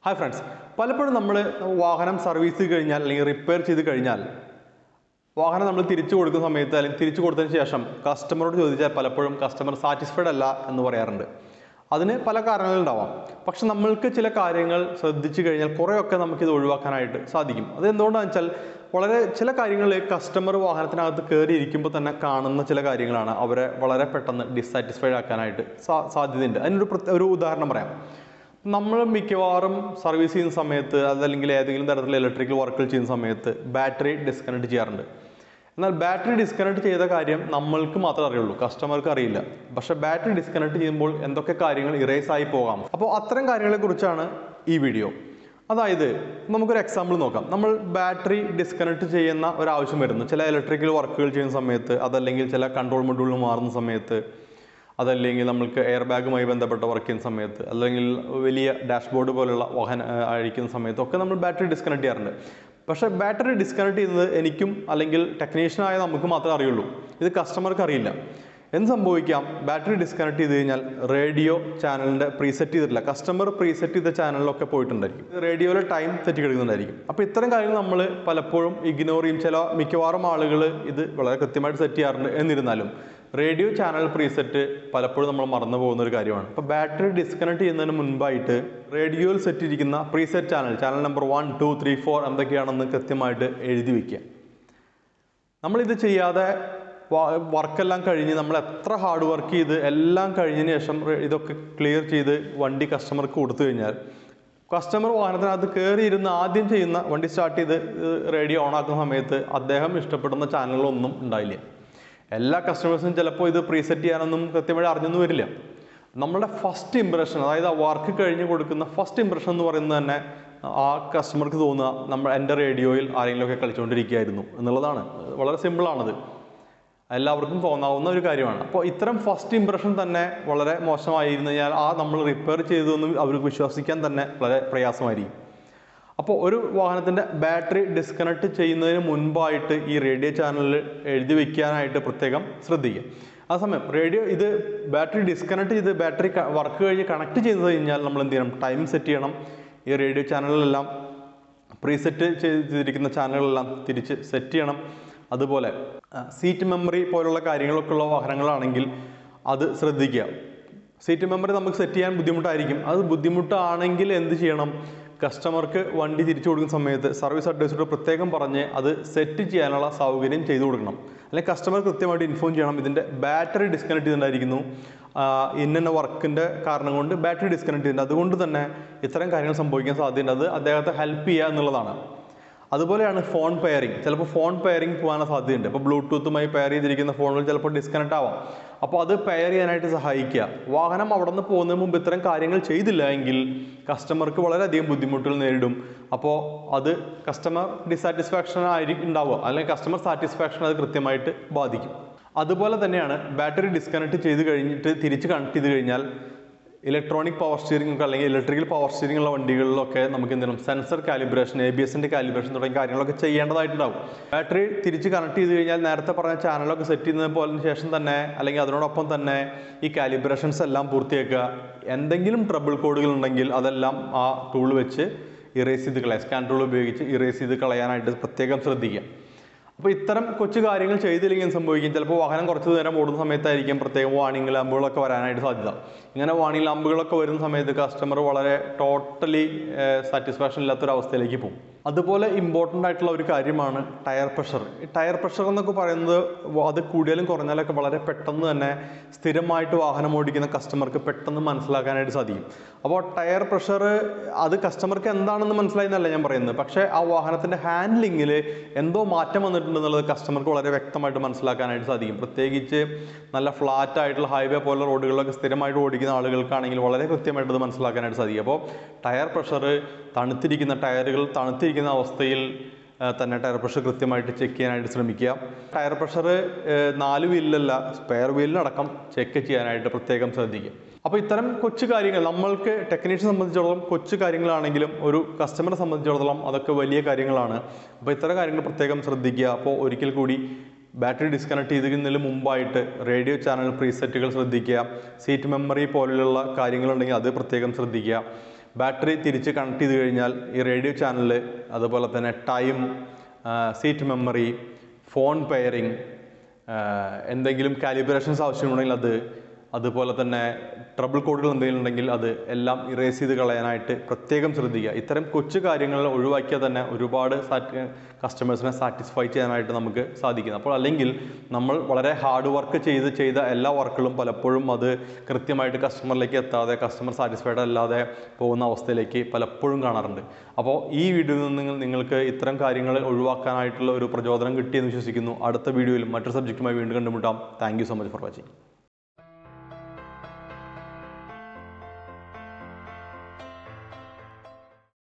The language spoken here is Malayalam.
ഹായ് ഫ്രണ്ട്സ്, പലപ്പോഴും നമ്മൾ വാഹനം സർവീസ് ചെയ്ത് കഴിഞ്ഞാൽ അല്ലെങ്കിൽ റിപ്പയർ ചെയ്ത് കഴിഞ്ഞാൽ വാഹനം നമ്മൾ തിരിച്ചു കൊടുക്കുന്ന സമയത്ത് അല്ലെങ്കിൽ തിരിച്ചു കൊടുത്തതിന് ശേഷം കസ്റ്റമറോട് ചോദിച്ചാൽ പലപ്പോഴും കസ്റ്റമർ സാറ്റിസ്ഫൈഡ് അല്ല എന്ന് പറയാറുണ്ട്. അതിന് പല കാരണങ്ങളുണ്ടാവാം. പക്ഷെ നമ്മൾക്ക് ചില കാര്യങ്ങൾ ശ്രദ്ധിച്ചു കഴിഞ്ഞാൽ കുറേയൊക്കെ നമുക്കിത് ഒഴിവാക്കാനായിട്ട് സാധിക്കും. അത് എന്തുകൊണ്ടാണെന്ന് വെച്ചാൽ വളരെ ചില കാര്യങ്ങളിൽ കസ്റ്റമർ വാഹനത്തിനകത്ത് കയറി ഇരിക്കുമ്പോൾ തന്നെ കാണുന്ന ചില കാര്യങ്ങളാണ് അവരെ വളരെ പെട്ടെന്ന് ഡിസ്സാറ്റിസ്ഫൈഡ് ആക്കാനായിട്ട് സാധ്യതയുണ്ട്. അതിനൊരു ഉദാഹരണം പറയാം. നമ്മൾ മിക്കവാറും സർവീസ് ചെയ്യുന്ന സമയത്ത് അതല്ലെങ്കിൽ ഏതെങ്കിലും തരത്തിലുള്ള ഇലക്ട്രിക്കൽ വർക്കുകൾ ചെയ്യുന്ന സമയത്ത് ബാറ്ററി ഡിസ്കണക്ട് ചെയ്യാറുണ്ട്. എന്നാൽ ബാറ്ററി ഡിസ്കണക്ട് ചെയ്ത കാര്യം നമ്മൾക്ക് മാത്രമേ അറിയുള്ളൂ, കസ്റ്റമർക്ക് അറിയില്ല. പക്ഷെ ബാറ്ററി ഡിസ്കണക്ട് ചെയ്യുമ്പോൾ എന്തൊക്കെ കാര്യങ്ങൾ ഇറേസ് ആയി പോകാം. അപ്പോൾ അത്തരം കാര്യങ്ങളെ കുറിച്ചാണ് ഈ വീഡിയോ. അതായത് നമുക്കൊരു എക്സാമ്പിൾ നോക്കാം. നമ്മൾ ബാറ്ററി ഡിസ്കണക്ട് ചെയ്യുന്ന ഒരാവശ്യം വരുന്നു ചില ഇലക്ട്രിക്കൽ വർക്കുകൾ ചെയ്യുന്ന സമയത്ത്, അതല്ലെങ്കിൽ ചില കൺട്രോൾ മൊഡ്യൂളിൽ മാറുന്ന സമയത്ത്, അതല്ലെങ്കിൽ നമ്മൾക്ക് എയർ ബാഗുമായി ബന്ധപ്പെട്ട വർക്ക് ചെയ്യുന്ന സമയത്ത്, അല്ലെങ്കിൽ വലിയ ഡാഷ്ബോർഡ് പോലുള്ള വാഹനം അഴിക്കുന്ന സമയത്തൊക്കെ നമ്മൾ ബാറ്ററി ഡിസ്കണക്ട് ചെയ്യാറുണ്ട്. പക്ഷേ ബാറ്ററി ഡിസ്കണക്ട് ചെയ്യുന്നത് എനിക്കും അല്ലെങ്കിൽ ടെക്നീഷ്യനായ നമുക്ക് മാത്രമേ അറിയുള്ളൂ. ഇത് കസ്റ്റമർക്ക് അറിയില്ല. എന്ത് സംഭവിക്കാം? ബാറ്ററി ഡിസ്കണക്ട് ചെയ്ത് കഴിഞ്ഞാൽ റേഡിയോ ചാനലിൻ്റെ പ്രീസെറ്റ് ചെയ്തിട്ടില്ല, കസ്റ്റമർ പ്രീസെറ്റ് ചെയ്ത ചാനലിലൊക്കെ പോയിട്ടുണ്ടായിരിക്കും. റേഡിയോയിലെ ടൈം തെറ്റി കിടക്കുന്നുണ്ടായിരിക്കും. അപ്പോൾ ഇത്തരം കാര്യങ്ങൾ നമ്മൾ പലപ്പോഴും ഇഗ്നോർ ചെയ്യും. മിക്കവാറും ആളുകൾ ഇത് വളരെ കൃത്യമായിട്ട് സെറ്റ് ചെയ്യാറുണ്ട്. എന്നിരുന്നാലും റേഡിയോ ചാനൽ പ്രീസെറ്റ് പലപ്പോഴും നമ്മൾ മറന്നു പോകുന്ന ഒരു കാര്യമാണ്. അപ്പോൾ ബാറ്ററി ഡിസ്കണക്ട് ചെയ്യുന്നതിന് മുൻപായിട്ട് റേഡിയോയിൽ സെറ്റ് ചെയ്തിരിക്കുന്ന പ്രീസെറ്റ് ചാനൽ നമ്പർ 1, 2, 3, 4 എന്തൊക്കെയാണെന്ന് കൃത്യമായിട്ട് എഴുതി വയ്ക്കുക. നമ്മളിത് ചെയ്യാതെ വർക്കെല്ലാം കഴിഞ്ഞ് നമ്മൾ എത്ര ഹാർഡ് വർക്ക് ചെയ്ത് എല്ലാം കഴിഞ്ഞതിന് ശേഷം ഇതൊക്കെ ക്ലിയർ ചെയ്ത് വണ്ടി കസ്റ്റമർക്ക് കൊടുത്തു കഴിഞ്ഞാൽ കസ്റ്റമർ വാഹനത്തിനകത്ത് കയറി ഇരുന്ന് ആദ്യം ചെയ്യുന്ന വണ്ടി സ്റ്റാർട്ട് ചെയ്ത് റേഡിയോ ഓൺ ആക്കുന്ന സമയത്ത് അദ്ദേഹം ഇഷ്ടപ്പെടുന്ന ചാനലുകളൊന്നും ഉണ്ടായില്ല. എല്ലാ കസ്റ്റമേഴ്സും ചിലപ്പോൾ ഇത് പ്രീസെറ്റ് ചെയ്യാനൊന്നും കൃത്യമായി അറിഞ്ഞൊന്നും വരില്ല. നമ്മളുടെ ഫസ്റ്റ് ഇംപ്രഷൻ, അതായത് ആ വർക്ക് കഴിഞ്ഞ് കൊടുക്കുന്ന ഫസ്റ്റ് ഇംപ്രഷൻ എന്ന് പറയുന്നത് തന്നെ ആ കസ്റ്റമർക്ക് തോന്നുക എൻ്റെ റേഡിയോയിൽ ആരെങ്കിലുമൊക്കെ കളിച്ചുകൊണ്ടിരിക്കുകയായിരുന്നു എന്നുള്ളതാണ്. വളരെ സിമ്പിളാണത്, എല്ലാവർക്കും തോന്നാവുന്ന ഒരു കാര്യമാണ്. അപ്പോൾ ഇത്തരം ഫസ്റ്റ് ഇംപ്രഷൻ തന്നെ വളരെ മോശമായിരുന്നു കഴിഞ്ഞാൽ നമ്മൾ റിപ്പയർ ചെയ്തതെന്ന് അവർക്ക് വിശ്വസിക്കാൻ തന്നെ വളരെ പ്രയാസമായിരിക്കും. അപ്പോൾ ഒരു വാഹനത്തിൻ്റെ ബാറ്ററി ഡിസ്കണക്ട് ചെയ്യുന്നതിന് മുൻപായിട്ട് ഈ റേഡിയോ ചാനലിൽ എഴുതി വയ്ക്കാനായിട്ട് പ്രത്യേകം ശ്രദ്ധിക്കുക. ആ സമയം ഇത് ബാറ്ററി ഡിസ്കണക്ട് ചെയ്ത് ബാറ്ററി വർക്ക് കഴിഞ്ഞ് കണക്ട് ചെയ്ത് കഴിഞ്ഞാൽ നമ്മൾ എന്ത് ചെയ്യണം? ടൈം സെറ്റ് ചെയ്യണം. ഈ റേഡിയോ ചാനലിലെല്ലാം പ്രീസെറ്റ് ചെയ്തിരിക്കുന്ന ചാനലുകളെല്ലാം തിരിച്ച് സെറ്റ് ചെയ്യണം. അതുപോലെ സീറ്റ് മെമ്മറി പോലുള്ള കാര്യങ്ങളൊക്കെ ഉള്ള വാഹനങ്ങളാണെങ്കിൽ അത് ശ്രദ്ധിക്കുക. സീറ്റ് മെമ്മറി നമുക്ക് സെറ്റ് ചെയ്യാൻ ബുദ്ധിമുട്ടായിരിക്കും. അത് ബുദ്ധിമുട്ടാണെങ്കിൽ എന്ത് ചെയ്യണം? കസ്റ്റമർക്ക് വണ്ടി തിരിച്ചു കൊടുക്കുന്ന സമയത്ത് സർവീസ് അഡ്വൈസറോട് പ്രത്യേകം പറഞ്ഞ് അത് സെറ്റ് ചെയ്യാനുള്ള സൗകര്യം ചെയ്തു കൊടുക്കണം. അല്ലെങ്കിൽ കസ്റ്റമർ കൃത്യമായിട്ട് ഇൻഫോം ചെയ്യണം, ഇതിൻ്റെ ബാറ്ററി ഡിസ്കണക്ട് ചെയ്തിട്ടുണ്ടായിരിക്കുന്നു, ഇന്ന വർക്കിൻ്റെ കാരണം കൊണ്ട് ബാറ്ററി ഡിസ്കണക്ട് ചെയ്തിട്ടുണ്ട്, അതുകൊണ്ട് തന്നെ ഇത്തരം കാര്യങ്ങൾ സംഭവിക്കാൻ സാധ്യതയുണ്ട്. അത് അദ്ദേഹത്തെ ഹെൽപ്പ് ചെയ്യുക എന്നുള്ളതാണ്. അതുപോലെയാണ് ഫോൺ പെയറിങ്. ചിലപ്പോൾ ഫോൺ പെയറിങ് പോകാൻ സാധ്യതയുണ്ട്. ഇപ്പോൾ ബ്ലൂടൂത്തുമായി പെയർ ചെയ്തിരിക്കുന്ന ഫോണുകൾ ചിലപ്പോൾ ഡിസ്കണക്ട് ആവാം. അപ്പോൾ അത് പെയർ ചെയ്യാനായിട്ട് സഹായിക്കുക. വാഹനം അവിടെ നിന്ന് പോകുന്നതിന് മുമ്പ് ഇത്തരം കാര്യങ്ങൾ ചെയ്തില്ല എങ്കിൽ കസ്റ്റമർക്ക് വളരെയധികം ബുദ്ധിമുട്ടുകൾ നേരിടും. അപ്പോൾ അത് കസ്റ്റമർ ഡിസാറ്റിസ്ഫാക്ഷൻ ആയിരിക്കും ഉണ്ടാവുക, അല്ലെങ്കിൽ കസ്റ്റമർ സാറ്റിസ്ഫാക്ഷൻ അത് കൃത്യമായിട്ട് ബാധിക്കും. അതുപോലെ തന്നെയാണ് ബാറ്ററി ഡിസ്കണക്ട് ചെയ്ത് കഴിഞ്ഞിട്ട് തിരിച്ച് കണക്ട് ചെയ്ത് കഴിഞ്ഞാൽ ഇലക്ട്രോണിക് പവർ സ്റ്റിയറിംഗ് ഒക്കെ അല്ലെങ്കിൽ ഇലക്ട്രിക്കൽ പവർ സ്റ്റിയറിംഗ് ഉള്ള വണ്ടികളിലൊക്കെ നമുക്ക് എന്തെങ്കിലും സെൻസർ കാലിബ്രേഷൻ, ABSന്റെ കാലിബ്രേഷൻ തുടങ്ങിയ കാര്യങ്ങളൊക്കെ ചെയ്യേണ്ടതായിട്ടുണ്ടാവും. ബാറ്ററി തിരിച്ച് കണക്ട് ചെയ്ത് കഴിഞ്ഞാൽ നേരത്തെ പറഞ്ഞ ചാനലൊക്കെ സെറ്റ് ചെയ്യുന്നത് പോലെ ശേഷം തന്നെ അല്ലെങ്കിൽ അതിനോടൊപ്പം തന്നെ ഈ കാലിബ്രേഷൻസ് എല്ലാം പൂർത്തിയാക്കുക. എന്തെങ്കിലും ട്രബിൾ കോഡുകൾ ഉണ്ടെങ്കിൽ അതെല്ലാം ആ ടൂൾ വെച്ച് ഇറേസ് ചെയ്ത് കളയുക. സ്കാൻ ടൂൾ ഉപയോഗിച്ച് ഇറേസ് ചെയ്ത് കളയാനായിട്ട് പ്രത്യേകം ശ്രദ്ധിക്കുക. അപ്പോൾ ഇത്തരം കൊച്ചു കാര്യങ്ങൾ ചെയ്തില്ലെങ്കിൽ സംഭവിക്കും, ചിലപ്പോൾ വാഹനം കുറച്ച് നേരം ഓടുന്ന സമയത്തായിരിക്കും പ്രത്യേകം വാർണിംഗ് ലാമ്പുകളൊക്കെ വരാനായിട്ട് സാധ്യത. ഇങ്ങനെ വാർണിംഗ് ലാമ്പുകളൊക്കെ വരുന്ന സമയത്ത് കസ്റ്റമർ വളരെ ടോട്ടലി സാറ്റിസ്ഫാക്ഷൻ ഇല്ലാത്തൊരവസ്ഥയിലേക്ക് പോകും. അതുപോലെ ഇമ്പോർട്ടൻ്റ് ആയിട്ടുള്ള ഒരു കാര്യമാണ് ടയർ പ്രഷർ. ഈ ടയർ പ്രഷർ എന്നൊക്കെ പറയുന്നത് അത് കൂടിയാലും കുറഞ്ഞാലൊക്കെ വളരെ പെട്ടെന്ന് തന്നെ സ്ഥിരമായിട്ട് വാഹനം ഓടിക്കുന്ന കസ്റ്റമർക്ക് പെട്ടെന്ന് മനസ്സിലാക്കാനായിട്ട് സാധിക്കും. അപ്പോൾ ടയർ പ്രഷർ അത് കസ്റ്റമർക്ക് എന്താണെന്ന് മനസ്സിലായി എന്നല്ല ഞാൻ പറയുന്നത്, പക്ഷേ ആ വാഹനത്തിൻ്റെ ഹാൻഡ്ലിങ്ങിൽ എന്തോ മാറ്റം വന്നിട്ടുണ്ടെന്നുള്ളത് കസ്റ്റമർക്ക് വളരെ വ്യക്തമായിട്ട് മനസ്സിലാക്കാനായിട്ട് സാധിക്കും. പ്രത്യേകിച്ച് നല്ല ഫ്ലാറ്റ് ആയിട്ടുള്ള ഹൈവേ പോലുള്ള റോഡുകളിലൊക്കെ സ്ഥിരമായിട്ട് ഓടിക്കുന്ന ആളുകൾക്കാണെങ്കിൽ വളരെ കൃത്യമായിട്ട് അത് മനസ്സിലാക്കാനായിട്ട് സാധിക്കും. അപ്പോൾ ടയർ പ്രഷർ, തണുത്തിരിക്കുന്ന ടയറുകൾ തണുത്തിരിക്കുന്ന അവസ്ഥയിൽ തന്നെ ടയർ പ്രഷർ കൃത്യമായിട്ട് ചെക്ക് ചെയ്യാനായിട്ട് ശ്രമിക്കുക. ടയർ പ്രഷർ 4 വീലിലല്ല സ്പെയർ വീലിനടക്കം ചെക്ക് ചെയ്യാനായിട്ട് പ്രത്യേകം ശ്രദ്ധിക്കുക. അപ്പോൾ ഇത്തരം കൊച്ചു കാര്യങ്ങൾ നമ്മൾക്ക് ടെക്നീഷ്യനെ സംബന്ധിച്ചിടത്തോളം കൊച്ചു കാര്യങ്ങളാണെങ്കിലും ഒരു കസ്റ്റമറെ സംബന്ധിച്ചിടത്തോളം അതൊക്കെ വലിയ കാര്യങ്ങളാണ്. അപ്പോൾ ഇത്തരം കാര്യങ്ങൾ പ്രത്യേകം ശ്രദ്ധിക്കുക. അപ്പോൾ ഒരിക്കൽ കൂടി ബാറ്ററി ഡിസ്കണക്ട് ചെയ്തിരുന്നതിന് മുമ്പായിട്ട് റേഡിയോ ചാനൽ പ്രീസെറ്റുകൾ ശ്രദ്ധിക്കുക. സീറ്റ് മെമ്മറി പോലെയുള്ള കാര്യങ്ങളുണ്ടെങ്കിൽ അത് പ്രത്യേകം ശ്രദ്ധിക്കുക. ബാറ്ററി തിരിച്ച് കണക്ട് ചെയ്ത് കഴിഞ്ഞാൽ ഈ റേഡിയോ ചാനൽ, അതുപോലെ തന്നെ time, seat memory, phone pairing, എന്തെങ്കിലും കാലിബ്രേഷൻസ് ആവശ്യമുണ്ടെങ്കിൽ അത്, അതുപോലെ തന്നെ ട്രബിൾ കോഡുകൾ എന്തെങ്കിലും ഉണ്ടെങ്കിൽ അത് എല്ലാം ഇറേസ് ചെയ്ത് കളയാനായിട്ട് പ്രത്യേകം ശ്രദ്ധിക്കുക. ഇത്തരം കൊച്ചു കാര്യങ്ങൾ ഒഴിവാക്കിയാൽ തന്നെ ഒരുപാട് കസ്റ്റമേഴ്സിനെ സാറ്റിസ്ഫൈ ചെയ്യാനായിട്ട് നമുക്ക് സാധിക്കും. അപ്പോൾ അല്ലെങ്കിൽ നമ്മൾ വളരെ ഹാർഡ് വർക്ക് ചെയ്ത എല്ലാ വർക്കുകളും പലപ്പോഴും അത് കൃത്യമായിട്ട് കസ്റ്റമറിലേക്ക് എത്താതെ, കസ്റ്റമർ സാറ്റിസ്ഫൈഡ് അല്ലാതെ പോകുന്ന അവസ്ഥയിലേക്ക് പലപ്പോഴും കാണാറുണ്ട്. അപ്പോൾ ഈ വീഡിയോയിൽ നിന്ന് നിങ്ങൾക്ക് ഇത്തരം കാര്യങ്ങൾ ഒഴിവാക്കാനായിട്ടുള്ള ഒരു പ്രചോദനം കിട്ടിയെന്ന് വിശ്വസിക്കുന്നു. അടുത്ത വീഡിയോയിൽ മറ്റൊരു സബ്ജക്റ്റുമായി വീണ്ടും കണ്ടുമുട്ടാം. Thank you so much for watching.